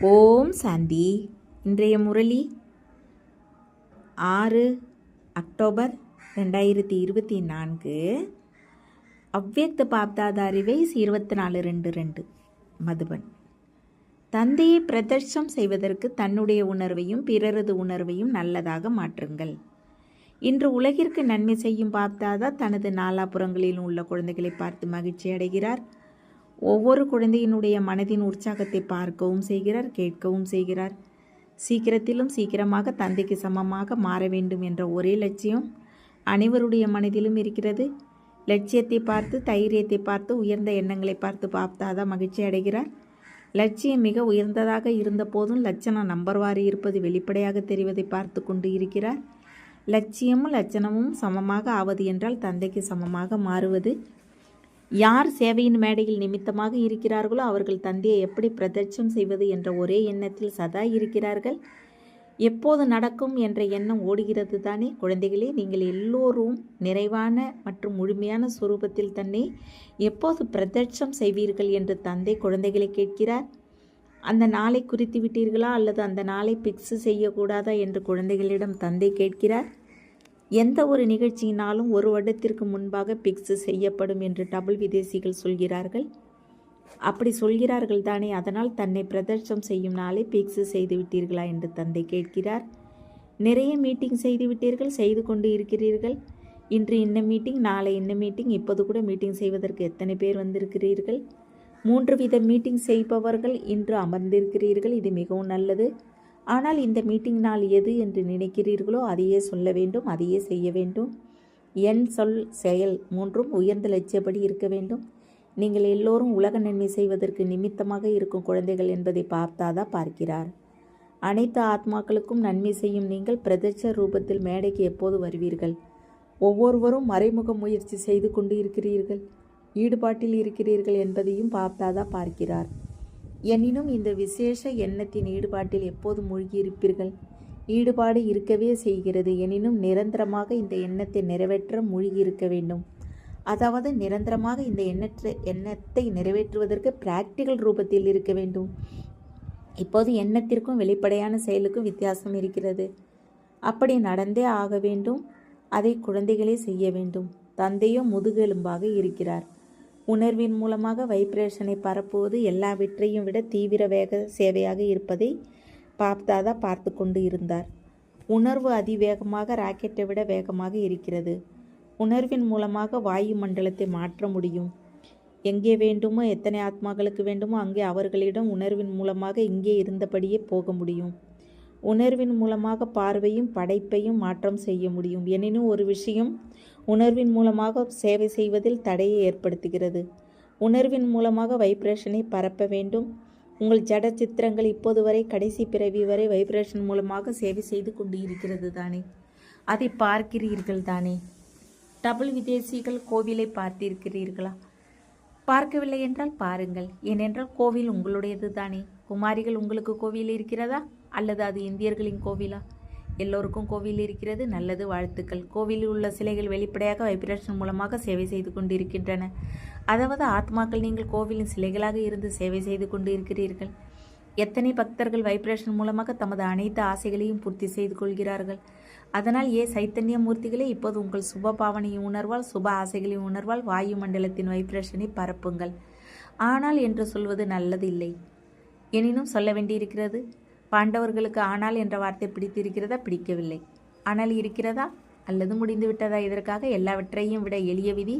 ஓம் சாந்தி. இன்றைய முரளி 6 அக்டோபர் 2024. அவ்வியக்த பாப்தாத ரிவைஸ் 24:2 மதுபன். தந்தையை பிரதர்ஷம் செய்வதற்கு தன்னுடைய உணர்வையும் பிறரது உணர்வையும் நல்லதாக மாற்றுங்கள். இன்று உலகிற்கு நன்மை செய்யும் பாப்தாதா தனது நாலாபுறங்களிலும் உள்ள குழந்தைகளை பார்த்து மகிழ்ச்சி அடைகிறார். ஒவ்வொரு குழந்தையினுடைய மனதின் உற்சாகத்தை பார்க்கவும் செய்கிறார், கேட்கவும் செய்கிறார். சீக்கிரத்திலும் சீக்கிரமாக தந்தைக்கு சமமாக மாற வேண்டும் என்ற ஒரே லட்சியம் அனைவருடைய மனதிலும் இருக்கிறது. லட்சியத்தை பார்த்து, தைரியத்தை பார்த்து, உயர்ந்த எண்ணங்களை பார்த்து பாப்தாதா மகிழ்ச்சி அடைகிறார். லட்சியம் மிக உயர்ந்ததாக இருந்த போதும் லட்சணம் நம்பர்வாரி இருப்பது வெளிப்படையாக தெரிவதை பார்த்து கொண்டு இருக்கிறார். லட்சியமும் லட்சணமும் சமமாக ஆவது என்றால் தந்தைக்கு சமமாக மாறுவது. யார் சேவையின் மேடையில் நிமித்தமாக இருக்கிறார்களோ அவர்கள் தந்தையை எப்படி பிரதட்சம் செய்வது என்ற ஒரே எண்ணத்தில் சதா இருக்கிறார்கள். எப்போது நடக்கும் என்ற எண்ணம் ஓடுகிறது தானே. குழந்தைகளே, நீங்கள் எல்லோரும் நிறைவான மற்றும் முழுமையான சுரூபத்தில் தன்னை எப்போது பிரதட்சம் செய்வீர்கள் என்று தந்தை குழந்தைகளை கேட்கிறார். அந்த நாளை குறித்து விட்டீர்களா அல்லது அந்த நாளை பிக்ஸ் செய்யக்கூடாதா என்று குழந்தைகளிடம் தந்தை கேட்கிறார். எந்த ஒரு நிகழ்ச்சியினாலும் ஒரு வருடத்திற்கு முன்பாக பிக்ஸ் செய்யப்படும் என்று டபுள் விதேசிகள் சொல்கிறார்கள். அப்படி சொல்கிறார்கள் தானே. அதனால் தன்னை பிரதர்ஷம் செய்யும் நாளை பிக்ஸ் செய்து விட்டீர்களா என்று தந்தை கேட்கிறார். நிறைய மீட்டிங் செய்து விட்டீர்கள், செய்து கொண்டு இருக்கிறீர்கள். இன்று இந்த மீட்டிங், நாளை இந்த மீட்டிங், இப்போது கூட மீட்டிங் செய்வதற்கு எத்தனை பேர் வந்திருக்கிறீர்கள்? 3 வித மீட்டிங் செய்பவர்கள் இன்று அமர்ந்திருக்கிறீர்கள். இது மிகவும் நல்லது. ஆனால் இந்த மீட்டிங் நாள் எது என்று நினைக்கிறீர்களோ அதையே சொல்ல வேண்டும், அதையே செய்ய வேண்டும். என் சொல் செயல் மூன்றும் உயர்ந்த லட்சியப்படி இருக்க வேண்டும். நீங்கள் எல்லோரும் உலக நன்மை செய்வதற்கு நிமித்தமாக இருக்கும் குழந்தைகள் என்பதை பார்த்தாதா பார்க்கிறார். அனைத்து ஆத்மாக்களுக்கும் நன்மை செய்யும் நீங்கள் பிரதட்ச ரூபத்தில் மேடைக்கு எப்போது வருவீர்கள்? ஒவ்வொருவரும் மறைமுக முயற்சி செய்து கொண்டு இருக்கிறீர்கள், ஈடுபாட்டில் இருக்கிறீர்கள் என்பதையும் பார்த்தாதா பார்க்கிறார். எனினும் இந்த விசேஷ எண்ணத்தின் ஈடுபாட்டில் எப்போது மூழ்கியிருப்பீர்கள்? ஈடுபாடு இருக்கவே செய்கிறது. எனினும் நிரந்தரமாக இந்த எண்ணத்தை நிறைவேற்ற மூழ்கியிருக்க வேண்டும். அதாவது நிரந்தரமாக இந்த எண்ணத்தை நிறைவேற்றுவதற்கு பிராக்டிக்கல் ரூபத்தில் இருக்க வேண்டும். இப்போது எண்ணத்திற்கும் வெளிப்படையான செயலுக்கும் வித்தியாசம் இருக்கிறது. அப்படி நடந்தே ஆக வேண்டும். அதை குழந்தைகளே செய்ய வேண்டும். தந்தையோ முதுகெலும்பாக இருக்கிறார். உணர்வின் மூலமாக வைப்ரேஷனை பரப்புவது எல்லாவற்றையும் விட தீவிர வேக சேவையாக இருப்பதை பாப்தாதா பார்த்து கொண்டு இருந்தார். உணர்வு அதிவேகமாக ராக்கெட்டை விட வேகமாக இருக்கிறது. உணர்வின் மூலமாக வாயு மண்டலத்தை மாற்ற முடியும். எங்கே வேண்டுமோ, எத்தனை ஆத்மாக்களுக்கு வேண்டுமோ அங்கே அவர்களிடம் உணர்வின் மூலமாக இங்கே இருந்தபடியே போக முடியும். உணர்வின் மூலமாக பார்வையும் படைப்பையும் மாற்றம் செய்ய முடியும். எனினும் ஒரு விஷயம் உணர்வின் மூலமாக சேவை செய்வதில் தடையை ஏற்படுத்துகிறது. உணர்வின் மூலமாக வைப்ரேஷனை பரப்ப வேண்டும். உங்கள் ஜட சித்திரங்கள் இப்போது வரை கடைசி பிறவி வரை வைப்ரேஷன் மூலமாக சேவை செய்து கொண்டு இருக்கிறது தானே. அதை பார்க்கிறீர்கள் தானே. டபுள் விதேசிகள் கோவிலை பார்த்திருக்கிறீர்களா? பார்க்கவில்லை என்றால் பாருங்கள். ஏனென்றால் கோவில் உங்களுடையது தானே. குமாரிகள், உங்களுக்கு கோவில் இருக்கிறதா அல்லது அது இந்தியர்களின் கோவிலா? எல்லோருக்கும் கோவில் இருக்கிறது. நல்லது, வாழ்த்துக்கள். கோவிலில் உள்ள சிலைகள் வெளிப்படையாக வைப்ரேஷன் மூலமாக சேவை செய்து கொண்டிருக்கின்றன. அதாவது ஆத்மாக்கள் நீங்கள் கோவிலின் சிலைகளாக இருந்து சேவை செய்து கொண்டு இருக்கிறீர்கள். எத்தனை பக்தர்கள் வைப்ரேஷன் மூலமாக தமது அனைத்து ஆசைகளையும் பூர்த்தி செய்து கொள்கிறார்கள். அதனால் சைத்தன்ய மூர்த்திகளே, இப்போது உங்கள் சுப பாவனையின் உணர்வால், சுப ஆசைகளின் உணர்வால் வாயு மண்டலத்தின் வைப்ரேஷனை பரப்புங்கள். ஆனால் என்று சொல்வது நல்லது இல்லை. எனினும் சொல்ல வேண்டியிருக்கிறது. பாண்டவர்களுக்கு ஆனால் என்ற வார்த்தை பிடித்திருக்கிறதா? பிடிக்கவில்லை. ஆனால் இருக்கிறதா அல்லது முடிந்து விட்டதா? இதற்காக எல்லாவற்றையும் விட எளிய விதி.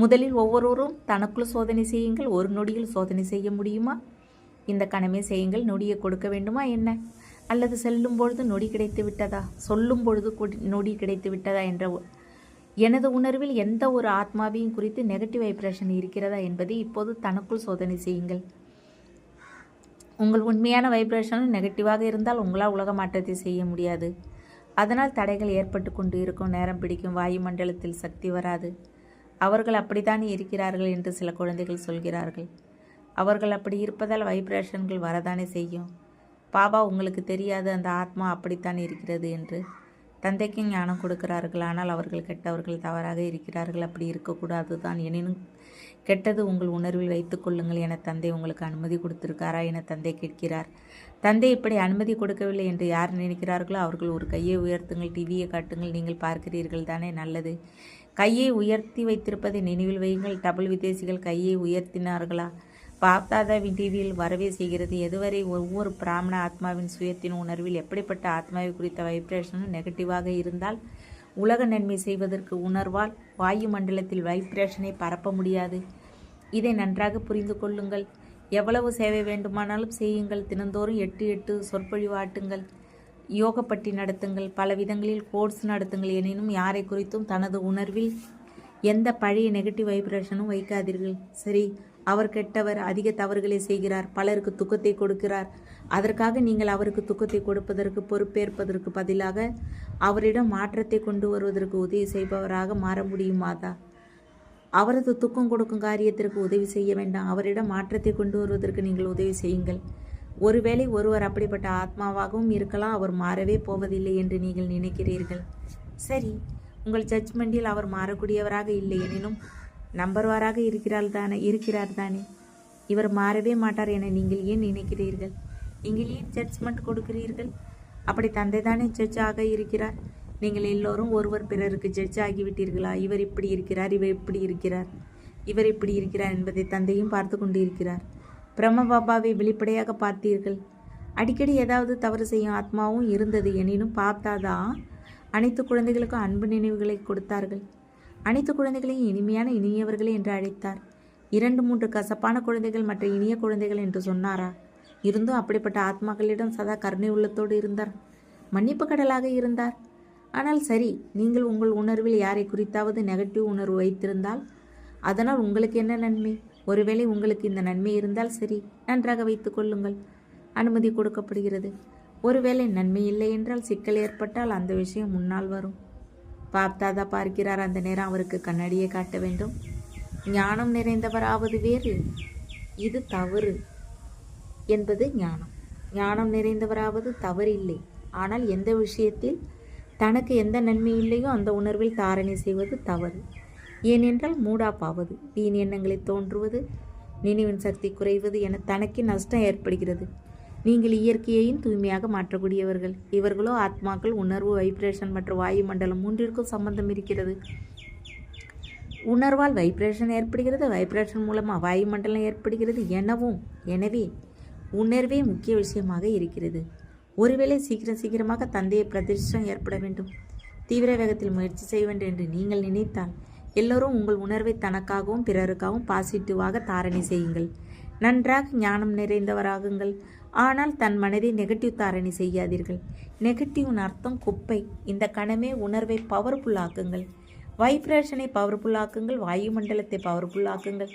முதலில் ஒவ்வொருவரும் தனக்குள் சோதனை செய்யுங்கள். ஒரு நொடியில் சோதனை செய்ய முடியுமா? இந்த கணமே செய்யுங்கள். நொடியை கொடுக்க வேண்டுமா என்ன? அல்லது செல்லும் பொழுது நொடி கிடைத்து விட்டதா, சொல்லும் பொழுது நொடி கிடைத்து விட்டதா என்ற எனது உணர்வில் எந்த ஒரு ஆத்மாவையும் குறித்து நெகட்டிவ் வைப்ரேஷன் இருக்கிறதா என்பதை இப்போது தனக்குள் சோதனை செய்யுங்கள். உங்கள் உண்மையான வைப்ரேஷன் நெகட்டிவாக இருந்தால் உங்களால் உலக மாற்றத்தை செய்ய முடியாது. அதனால் தடைகள் ஏற்பட்டு கொண்டு இருக்கும். நேரம் பிடிக்கும். வாயு மண்டலத்தில் சக்தி வராது. அவர்கள் அப்படித்தான் இருக்கிறார்கள் என்று சில குழந்தைகள் சொல்கிறார்கள். அவர்கள் அப்படி இருப்பதால் வைப்ரேஷன்கள் வரதானே செய்யும். பாபா, உங்களுக்கு தெரியாது அந்த ஆத்மா அப்படித்தான் இருக்கிறது என்று. தந்தைக்கு ஞானம் கொடுக்கிறார்கள், ஆனால் அவர்கள் கெட்டவர்கள், தவறாக இருக்கிறார்கள். அப்படி இருக்கக்கூடாது தான். எனினும் கெட்டது உங்கள் உணர்வில் வைத்து கொள்ளுங்கள் என தந்தை உங்களுக்கு அனுமதி கொடுத்திருக்காரா என தந்தை கேட்கிறார். தந்தை இப்படி அனுமதி கொடுக்கவில்லை என்று யார் நினைக்கிறார்களோ அவர்கள் ஒரு கையை உயர்த்துங்கள், டிவியை காட்டுங்கள், நீங்கள் பார்க்கிறீர்கள் தானே, நல்லது. கையை உயர்த்தி வைத்திருப்பதை நினைவில் வையுங்கள். டபுள் விதேசிகள் கையை உயர்த்தினார்களா? பாப்தாதாவின் டிவியில் வரவே செய்கிறது. எதுவரை ஒவ்வொரு பிராமண ஆத்மாவின் சுயத்தின் உணர்வில் எப்படிப்பட்ட ஆத்மாவை குறித்த வைப்ரேஷனும் நெகட்டிவாக இருந்தால் உலக நன்மை செய்வதற்கு உணர்வால் வாயு மண்டலத்தில் வைப்ரேஷனை பரப்ப முடியாது. இதை நன்றாக புரிந்து கொள்ளுங்கள். எவ்வளவு சேவை வேண்டுமானாலும் செய்யுங்கள். தினந்தோறும் 8 சொற்பொழிவு ஆட்டுங்கள், யோகப்பட்டி நடத்துங்கள், பல விதங்களில் கோர்ஸ் நடத்துங்கள். எனினும் யாரை குறித்தும் தனது உணர்வில் எந்த பழைய நெகட்டிவ் வைப்ரேஷனும் வைக்காதீர்கள். சரி, அவர் கெட்டவர், அதிக தவறுகளை செய்கிறார், பலருக்கு துக்கத்தை கொடுக்கிறார். அதற்காக நீங்கள் அவருக்கு துக்கத்தை கொடுப்பதற்கு பொறுப்பேற்பதற்கு பதிலாக அவரிடம் மாற்றத்தை கொண்டு வருவதற்கு உதவி செய்பவராக மாற முடியுமாதா? அவரது துக்கம் கொடுக்கும் காரியத்திற்கு உதவி செய்ய வேண்டாம். அவரிடம் மாற்றத்தை கொண்டு வருவதற்கு நீங்கள் உதவி செய்யுங்கள். ஒருவேளை ஒருவர் அப்படிப்பட்ட ஆத்மாவாகவும் இருக்கலாம். அவர் மாறவே போவதில்லை என்று நீங்கள் நினைக்கிறீர்கள். சரி, உங்கள் ஜட்ஜ்மெண்டில் அவர் மாறக்கூடியவராக இல்லை, எனினும் நம்பர்வாராக இருக்கிறார் தானே. இவர் மாறவே மாட்டார் என நீங்கள் ஏன் நினைக்கிறீர்கள்? நீங்கள் ஏன் ஜட்ஜ்மெண்ட் கொடுக்கிறீர்கள்? அப்படி தந்தை தானே ஜட்ஜ் ஆக இருக்கிறார். நீங்கள் எல்லோரும் ஒருவர் பிறருக்கு ஜட்ஜ் ஆகிவிட்டீர்களா? இவர் இப்படி இருக்கிறார், இவர் இப்படி இருக்கிறார் என்பதை தந்தையும் பார்த்து கொண்டு இருக்கிறார். பிரம்ம பாபாவை வெளிப்படையாக பார்த்தீர்கள். அடிக்கடி ஏதாவது தவறு செய்யும் ஆத்மாவும் இருந்தது. எனினும் பார்த்தாதா அனைத்து குழந்தைகளுக்கும் அன்பு நினைவுகளை கொடுத்தார்கள். அனைத்து குழந்தைகளையும் இனியவர்களே என்று அழைத்தார். 2-3 கசப்பான குழந்தைகள் மற்ற இனிய குழந்தைகள் என்று சொன்னாரா? இருந்தும் அப்படிப்பட்ட ஆத்மாக்களிடம் சதா கருணை உள்ளத்தோடு இருந்தார். மன்னிப்பு கடலாக இருந்தார். ஆனால் சரி, நீங்கள் உங்கள் உணர்வில் யாரை குறித்தாவது நெகட்டிவ் உணர்வு வைத்திருந்தால் அதனால் உங்களுக்கு என்ன நன்மை? ஒருவேளை உங்களுக்கு இந்த நன்மை இருந்தால் சரி, நன்றாக வைத்துக் கொள்ளுங்கள், அனுமதி கொடுக்கப்படுகிறது. ஒருவேளை நன்மை இல்லை என்றால், சிக்கல் ஏற்பட்டால் அந்த விஷயம் முன்னால் வரும். பாப்தாதா பார்க்கிறார். அந்த நேரம் அவருக்கு கண்ணாடியை காட்ட வேண்டும். ஞானம் நிறைந்தவராவது வேறு, இது தவறு என்பது ஞானம். ஞானம் நிறைந்தவராவது தவறு இல்லை. ஆனால் எந்த விஷயத்தில் தனக்கு எந்த நன்மை இல்லையோ அந்த உணர்வில் தாரணை செய்வது தவறு. ஏனென்றால் மூடாப்பாவது, வீண் எண்ணங்களை தோன்றுவது, நினைவின் சக்தி குறைவது என தனக்கு நஷ்டம் ஏற்படுகிறது. நீங்கள் இயற்கையையும் தூய்மையாக மாற்றக்கூடியவர்கள். இவர்களோ ஆத்மாக்கள். உணர்வு, வைப்ரேஷன் மற்றும் வாயு மண்டலம் 3ற்கும் சம்பந்தம் இருக்கிறது. உணர்வால் வைப்ரேஷன் ஏற்படுகிறது, வைப்ரேஷன் மூலமாக வாயு மண்டலம் ஏற்படுகிறது. எனவே உணர்வே முக்கிய விஷயமாக இருக்கிறது. ஒருவேளை சீக்கிரமாக தந்தையை பிரதிஷ்டம் ஏற்பட வேண்டும், தீவிர வேகத்தில் முயற்சி செய்ய வேண்டும் என்று நீங்கள் நினைத்தால் எல்லோரும் உங்கள் உணர்வை தனக்காகவும் பிறருக்காகவும் பாசிட்டிவாக தாரணை செய்யுங்கள். நன்றாக ஞானம் நிறைந்தவராகுங்கள். ஆனால் தன் மனதை நெகட்டிவ் தாரணை செய்யாதீர்கள். நெகட்டிவ்னு அர்த்தம் குப்பை. இந்த கணமே உணர்வை பவர்ஃபுல்லாக்குங்கள், வைப்ரேஷனை பவர்ஃபுல்லாக்குங்கள், வாயு மண்டலத்தை பவர்ஃபுல்லாக்குங்கள்.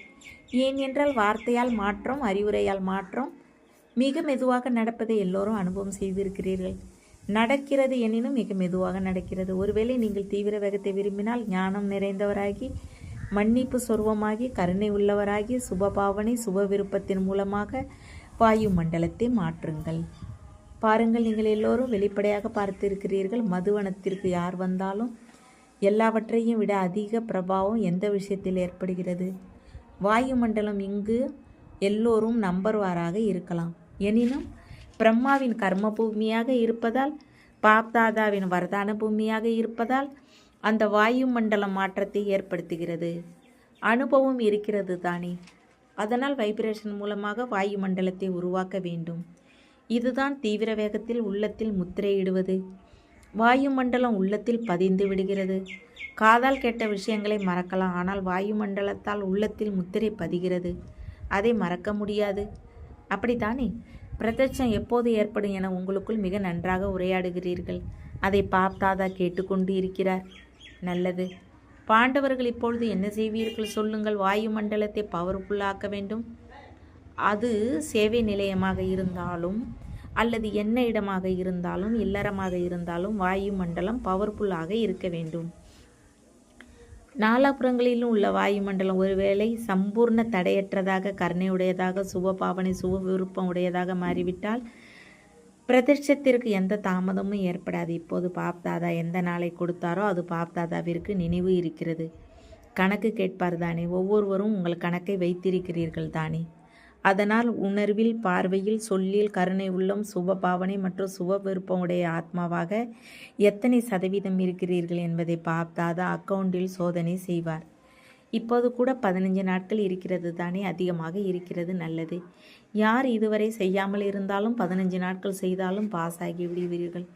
ஏன் என்றால் வார்த்தையால் மாற்றம், அறிவுரையால் மாற்றம் மிக மெதுவாக நடப்பதை எல்லோரும் அனுபவம் செய்திருக்கிறீர்கள். நடக்கிறது எனினும் மிக மெதுவாக நடக்கிறது. ஒருவேளை நீங்கள் தீவிர வேகத்தை விரும்பினால் ஞானம் நிறைந்தவராகி, மன்னிப்பு சொர்வமாகி, கருணை உள்ளவராகி, சுபபாவனை சுப விருப்பத்தின் மூலமாக வாயு மண்டலத்தை மாற்றுங்கள். பாருங்கள், நீங்கள் எல்லோரும் வெளிப்படையாக பார்த்திருக்கிறீர்கள். மதுவனத்திற்கு யார் வந்தாலும் எல்லாவற்றையும் விட அதிக பிரபாவம் எந்த விஷயத்தில் ஏற்படுகிறது? வாயு மண்டலம். இங்கு எல்லோரும் நம்பர்வாராக இருக்கலாம். எனினும் பிரம்மாவின் கர்ம பூமியாக இருப்பதால், பாப்தாதாவின் வரதான பூமியாக இருப்பதால் அந்த வாயு மண்டலம் மாற்றத்தை ஏற்படுத்துகிறது. அனுபவம் இருக்கிறது தானே. அதனால் வைப்ரேஷன் மூலமாக வாயு மண்டலத்தை உருவாக்க வேண்டும். இதுதான் தீவிர வேகத்தில் உள்ளத்தில் முத்திரையிடுவது. வாயு மண்டலம் உள்ளத்தில் பதிந்து விடுகிறது. காதால் கேட்ட விஷயங்களை மறக்கலாம், ஆனால் வாயு மண்டலத்தால் உள்ளத்தில் முத்திரை பதிகிறது. அதை மறக்க முடியாது. அப்படித்தானே? பிரத்யட்சம் எப்போது ஏற்படும் என உங்களுக்குள் மிக நன்றாக உரையாடுகிறீர்கள். அதை பாப்தாதா கேட்டுக்கொண்டு இருக்கிறார். நல்லது. பாண்டவர்கள் இப்பொழுது என்ன செய்வீர்கள் சொல்லுங்கள். வாயு மண்டலத்தை பவர்ஃபுல்லாக்க வேண்டும். அது சேவை நிலையமாக இருந்தாலும் அல்லது என்ன இடமாக இருந்தாலும் இல்லறமாக இருந்தாலும் வாயு மண்டலம் பவர்ஃபுல்லாக இருக்க வேண்டும். நாலாபுறங்களிலும் உள்ள வாயு மண்டலம் ஒருவேளை சம்பூர்ண தடையற்றதாக, கருணையுடையதாக, சுப பாவனை சுப விருப்பம் உடையதாக மாறிவிட்டால் பிரதட்சத்திற்கு எந்த தாமதமும் ஏற்படாது. இப்போது பாப்தாதா எந்த நாளை கொடுத்தாரோ அது பாப்தாதாவிற்கு நினைவு இருக்கிறது. கணக்கு கேட்பார் தானே? ஒவ்வொருவரும் உங்கள் கணக்கை வைத்திருக்கிறீர்கள் தானே? அதனால் உணர்வில், பார்வையில், சொல்லில், கருணை உள்ளம், சுப பாவனை மற்றும் சுப விருப்பமுடைய ஆத்மாவாக எத்தனை சதவீதம் இருக்கிறீர்கள் என்பதை பாப்தாதா அக்கவுண்டில் சோதனை செய்வார். இப்போது கூட 15 நாட்கள் இருக்கிறது தானே? அதிகமாக இருக்கிறது, நல்லது. யார் இதுவரை செய்யாமல் இருந்தாலும் 15 நாட்கள் செய்தாலும் பாஸ் ஆகி விடுவீர்கள்.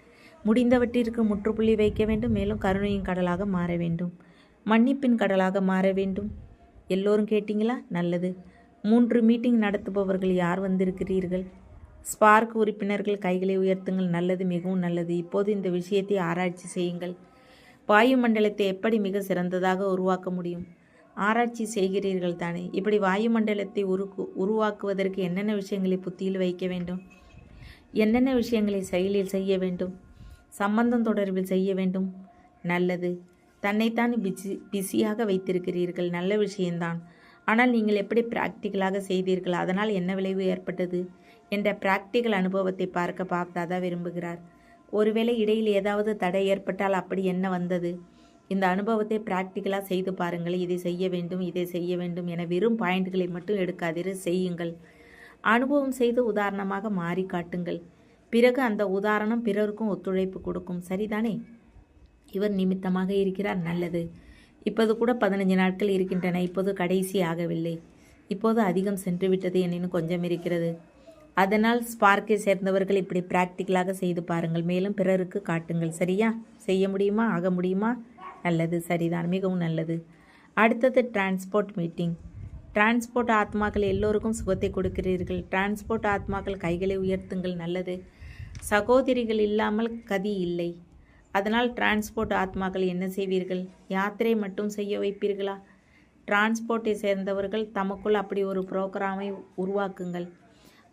முடிந்தவற்றிற்கு முற்றுப்புள்ளி வைக்க வேண்டும். மேலும் கருணையின் கடலாக மாற வேண்டும், மன்னிப்பின் கடலாக மாற வேண்டும். எல்லோரும் கேட்டீங்களா? நல்லது. 3 மீட்டிங் நடத்துபவர்கள் யார் வந்திருக்கிறீர்கள்? ஸ்பார்க் உறுப்பினர்கள் கைகளை உயர்த்துங்கள். நல்லது, மிகவும் நல்லது. இப்போது இந்த விஷயத்தை ஆராய்ச்சி செய்யுங்கள். வாயுமண்டலத்தை எப்படி மிக சிறந்ததாக உருவாக்க முடியும்? ஆராய்ச்சி செய்கிறீர்கள் தானே? இப்படி வாயுமண்டலத்தை உருவாக்குவதற்கு என்னென்ன விஷயங்களை புத்தியில் வைக்க வேண்டும்? என்னென்ன விஷயங்களை செயலில் செய்ய வேண்டும்? சம்பந்தம் தொடர்பில் செய்ய வேண்டும். நல்லது. தன்னைத்தான் பிஸியாக வைத்திருக்கிறீர்கள், நல்ல விஷயம்தான். ஆனால் நீங்கள் எப்படி பிராக்டிக்கலாக செய்தீர்கள், அதனால் என்ன விளைவு ஏற்பட்டது என்ற பிராக்டிக்கல் அனுபவத்தை பார்க்க பாப்தாதா விரும்புகிறார். ஒருவேளை இடையில் ஏதாவது தடை ஏற்பட்டால் அப்படி என்ன வந்தது? இந்த அனுபவத்தை பிராக்டிக்கலாக செய்து பாருங்கள். இதை செய்ய வேண்டும், இதை செய்ய வேண்டும் என வெறும் பாயிண்ட்களை மட்டும் எடுக்காதீர்கள், செய்யுங்கள். அனுபவம் செய்து உதாரணமாக மாறி காட்டுங்கள். பிறகு அந்த உதாரணம் பிறருக்கும் ஒத்துழைப்பு கொடுக்கும். சரிதானே? இவர் நிமித்தமாக இருக்கிறார், நல்லது. இப்போது கூட 15 நாட்கள் இருக்கின்றன. இப்போது கடைசி ஆகவில்லை. இப்போது அதிகம் சென்று விட்டது, என்னினும் கொஞ்சம் இருக்கிறது. அதனால் ஸ்பார்க்கை சேர்ந்தவர்கள் இப்படி பிராக்டிக்கலாக செய்து பாருங்கள். மேலும் பிறருக்கு காட்டுங்கள். சரியா? செய்ய முடியுமா? ஆக முடியுமா? நல்லது, சரிதான், மிகவும் நல்லது. அடுத்தது டிரான்ஸ்போர்ட் மீட்டிங். டிரான்ஸ்போர்ட் ஆத்மாக்கள் எல்லோருக்கும் சுகத்தை கொடுக்கிறீர்கள். டிரான்ஸ்போர்ட் ஆத்மாக்கள் கைகளை உயர்த்துங்கள். நல்லது. சகோதரிகள் இல்லாமல் கதி இல்லை. அதனால் டிரான்ஸ்போர்ட் ஆத்மாக்கள் என்ன செய்வீர்கள்? யாத்திரை மட்டும் செய்ய வைப்பீர்களா? டிரான்ஸ்போர்ட்டை சேர்ந்தவர்கள் தமக்குள் அப்படி ஒரு புரோகிராமை உருவாக்குங்கள்.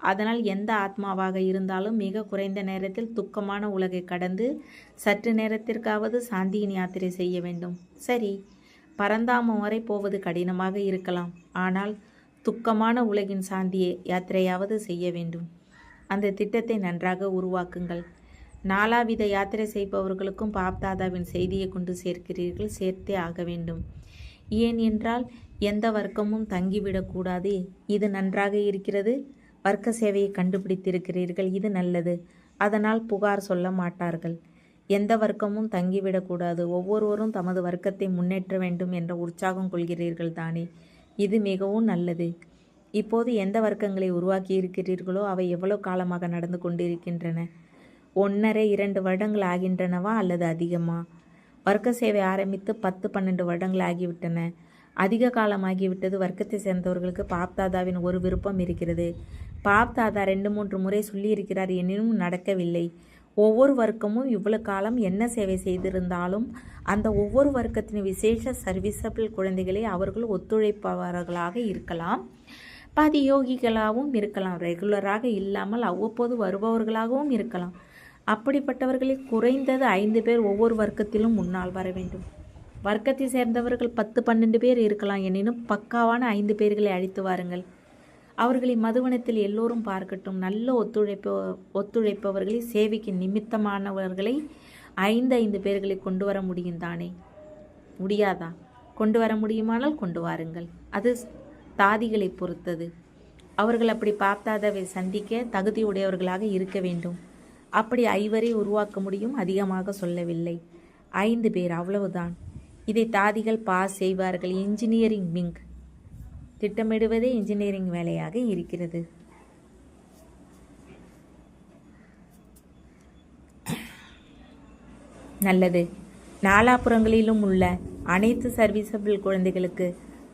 அதனால் எந்த ஆத்மாவாக இருந்தாலும் மிக குறைந்த நேரத்தில் துக்கமான உலகை கடந்து சற்று நேரத்திற்காவது சாந்தியின் யாத்திரை செய்ய வேண்டும். சரி, பரந்தாமம் வரை போவது கடினமாக இருக்கலாம். ஆனால் துக்கமான உலகின் சாந்தியை யாத்திரையாவது செய்ய வேண்டும். அந்த திட்டத்தை நன்றாக உருவாக்குங்கள். 4 வித யாத்திரை செய்பவர்களுக்கும் பாப்தாதாவின் செய்தியை கொண்டு சேர்க்கிறீர்கள், சேர்த்தே ஆக வேண்டும். ஏன் என்றால் எந்த வர்க்கமும் தங்கிவிடக்கூடாது. இது நன்றாக இருக்கிறது. வர்க்க சேவையை கண்டுபிடித்திருக்கிறீர்கள், இது நல்லது. அதனால் புகார் சொல்ல மாட்டார்கள். எந்த வர்க்கமும் தங்கிவிடக்கூடாது. ஒவ்வொருவரும் தமது வர்க்கத்தை முன்னேற்ற வேண்டும் என்ற உற்சாகம் கொள்கிறீர்கள் தானே? இது மிகவும் நல்லது. இப்போது எந்த வர்க்கங்களை உருவாக்கி இருக்கிறீர்களோ அவை எவ்வளவு காலமாக நடந்து கொண்டிருக்கின்றன? 1.5-2 வருடங்கள் ஆகின்றனவா அல்லது அதிகமா? வர்க்க சேவை ஆரம்பித்து 10-12 வருடங்கள் ஆகிவிட்டன. அதிக காலமாகிவிட்டது. வர்க்கத்தை சேர்ந்தவர்களுக்கு பாப்தாதாவின் ஒரு விருப்பம் இருக்கிறது. பாப்தாதா 2-3 முறை சொல்லியிருக்கிறார், எனினும் நடக்கவில்லை. ஒவ்வொரு வர்க்கமும் இவ்வளவு காலம் என்ன சேவை செய்திருந்தாலும் அந்த ஒவ்வொரு வர்க்கத்தின் விசேஷ சர்வீசபிள் குழந்தைகளை அவர்கள் ஒத்துழைப்பவர்களாக இருக்கலாம், பாதி யோகிகளாகவும் இருக்கலாம், ரெகுலராக இல்லாமல் அவ்வப்போது வருபவர்களாகவும் இருக்கலாம். அப்படிப்பட்டவர்களில் குறைந்தது 5 பேர் ஒவ்வொரு வர்க்கத்திலும் முன்னால் வர வேண்டும். வர்க்கத்தை சேர்ந்தவர்கள் 10-12 பேர் இருக்கலாம், எனினும் பக்காவான 5 பேர்களை அழைத்து வாருங்கள். அவர்களை மதுவனத்தில் எல்லோரும் பார்க்கட்டும். நல்ல ஒத்துழைப்பவர்களை, சேவைக்கு நிமித்தமானவர்களை 5 பேர்களை கொண்டு வர முடியும் தானே? முடியாதா? கொண்டு வர முடியுமானால் கொண்டு வாருங்கள். அது தாதிகளை பொறுத்தது. அவர்கள் அப்படி பாப்தாதாவை சந்திக்க தகுதியுடையவர்களாக இருக்க வேண்டும். அப்படி 5 உருவாக்க முடியும், அதிகமாக சொல்லவில்லை. 5 பேர், அவ்வளவுதான். இதை தாதிகள் பாஸ் செய்வார்கள். இன்ஜினியரிங் விங் திட்டமிடுவதே இன்ஜினியரிங் வேலையாக இருக்கிறது. நல்லது. நாலாபுறங்களிலும் உள்ள அனைத்து சர்வீசபிள் குழந்தைகளுக்கு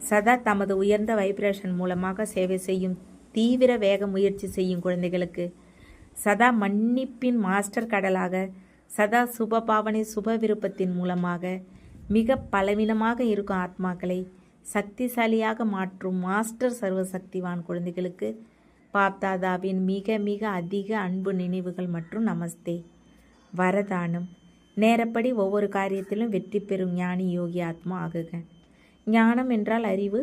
சதா தமது உயர்ந்த வைப்ரேஷன் மூலமாக சேவை செய்யும் தீவிர வேக முயற்சி செய்யும் குழந்தைகளுக்கு, சதா மன்னிப்பின் மாஸ்டர் கடலாக, சதா சுப பாவனை சுப விருப்பத்தின் மூலமாக மிக பலவீனமாக இருக்கும் ஆத்மாக்களை சக்திசாலியாக மாற்றும் மாஸ்டர் சர்வசக்திவான் குழந்தைகளுக்கு பாப்தாதாவின் மிக மிக அதிக அன்பு நினைவுகள் மற்றும் நமஸ்தே. வரதானம். நேரப்படி ஒவ்வொரு காரியத்திலும் வெற்றி பெறும் ஞானி யோகி ஆத்மா ஆகுக. ஞானம் என்றால் அறிவு.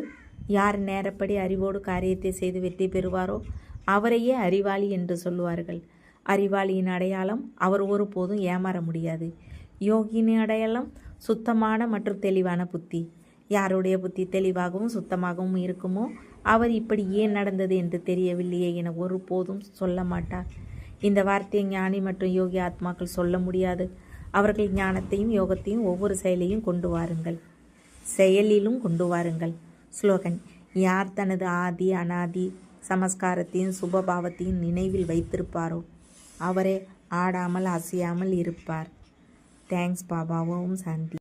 யார் நேரப்படி அறிவோடு காரியத்தை செய்து வெற்றி பெறுவாரோ அவரையே அறிவாளி என்று சொல்லுவார்கள். அறிவாளியின் அடையாளம் அவர் ஒருபோதும் ஏமாற முடியாது. யோகியின் அடையாளம் சுத்தமான மற்றும் தெளிவான புத்தி. யாருடைய புத்தி தெளிவாகவும் சுத்தமாகவும் இருக்குமோ அவர் இப்படி ஏன் நடந்தது என்று தெரியவில்லையே என ஒருபோதும் சொல்ல மாட்டார். இந்த வார்த்தையை ஞானி மற்றும் யோகி ஆத்மாக்கள் சொல்ல முடியாது. அவர்கள் ஞானத்தையும் யோகத்தையும் ஒவ்வொரு செயலிலும் கொண்டு வாருங்கள். ஸ்லோகன்: யார் தனது ஆதி அனாதி சமஸ்காரத்தையும் சுபபாவத்தையும் நினைவில் வைத்திருப்பாரோ அவரே ஆடாமல் அசையாமல் இருப்பார். தேங்க்ஸ் பாபா. ஓம் சாந்தி.